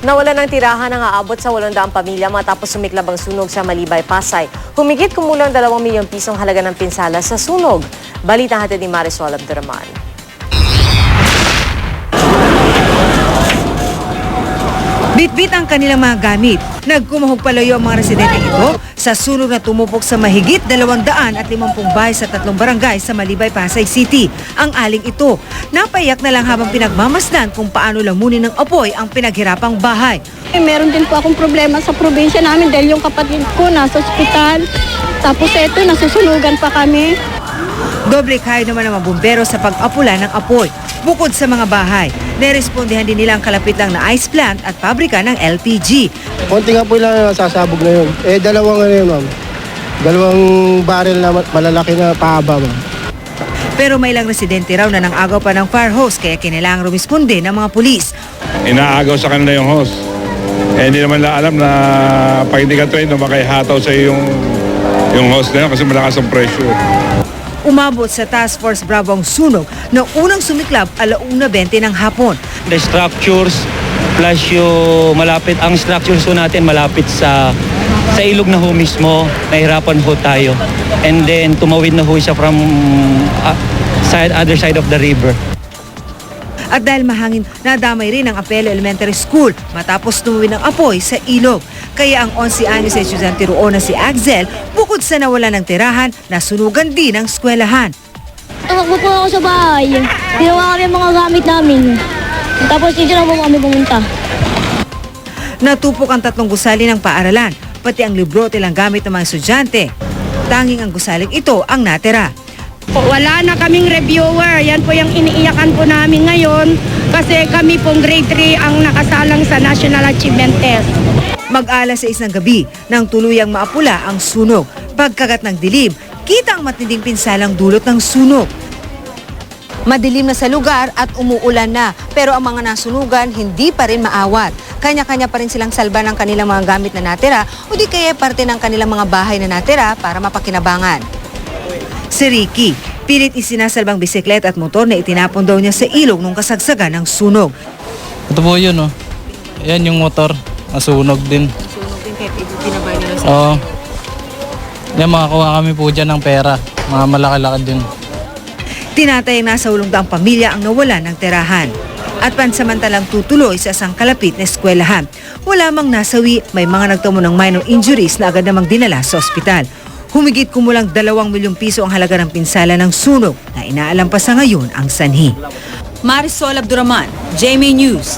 Nawala ng tirahan ang aabot sa 800 pamilya matapos sumiklab ang sunog sa Malibay, Pasay. Humigit kumulang 2 milyong pisong halaga ng pinsala sa sunog. Balita hatid ni Marisol Abduraman. Bitbit ang kanilang mga gamit. Nagkumahog palayo ang mga residente ito sa sunog na tumupok sa mahigit 250 bahay sa 3 barangay sa Malibay, Pasay City. Ang aling ito, napaiyak na lang habang pinagmamasdan kung paano lamunin ng apoy ang pinaghirapang bahay. Meron din po akong problema sa probinsya namin dahil yung kapatid ko nasa ospital. Tapos eto, nasusunugan pa kami. Doble kayo naman ng mga bumbero sa pag-apula ng apoy. Bukod sa mga bahay, nerespondihan din nila ang kalapit lang na ice plant at pabrika ng LPG. Konti nga po lang sasabog na yun. Dalawang ano yun, ma'am. Dalawang barrel na malalaki na pahaba, ma'am. Pero may ilang residente raw na nang-agaw pa ng fire hose kaya kinailangang rumisponde ng mga pulis. Inaagaw sa kanila yung hose. Hindi naman na alam na pag hindi ka train, makahataw sa yung hose na yun kasi malakas ang pressure. Umabot sa Task Force Bravo ang sunog na unang sumiklab 1:20 ng hapon. The structures plus yung malapit, ang structures po natin malapit sa ilog na ho mismo, nahirapan ho tayo. And then tumawid na ho siya from other side of the river. At dahil mahangin, nadamay rin ang Apelo Elementary School matapos tumawid ng apoy sa ilog. Kaya ang 11 anyos sa estudyante roon na si Axel, bukod sa nawala ng tirahan, nasunugan din ang eskwelahan. Tumakbo po ako sa bahay. Ginawa kami ang mga gamit namin. Tapos dito na po kami pumunta. Natupok ang 3 gusali ng paaralan, pati ang libro at ilang gamit ng mga estudyante. Tanging ang gusaling ito ang natira. Wala na kaming reviewer. Yan po yung iniiyakan po namin ngayon kasi kami pong grade 3 ang nakasalang sa National Achievement Test. Mag-alas 6 ng gabi nang tuluyang maapula ang sunog. Pagkagat ng dilim, kita ang matinding pinsalang dulot ng sunog. Madilim na sa lugar at umuulan na, pero ang mga nasunugan hindi pa rin maawat. Kanya-kanya pa rin silang salba ng kanilang mga gamit na natira o di kaya parte ng kanilang mga bahay na natira para mapakinabangan. Si Ricky, pilit isinasalbang bisikleta at motor na itinapon daw niya sa ilog nung kasagsagan ng sunog. Ito po yun, oh. Yan yung motor. Nasunog din. Sunog din kahit itinabay nila sa Oo. Yan, makakuha kami po dyan ng pera. Mga malaki-laki din. Tinatayang nasa 800 pamilya ang nawala ng tirahan. At pansamantalang tutuloy sa isang kalapit na eskwelahan. Wala mang nasawi, may mga nagtamo ng minor injuries na agad namang dinala sa ospital. Humigit kumulang 2 milyong piso ang halaga ng pinsala ng sunog na inaalam pa sa ngayon ang sanhi. Marisol Abduraman, GMA News.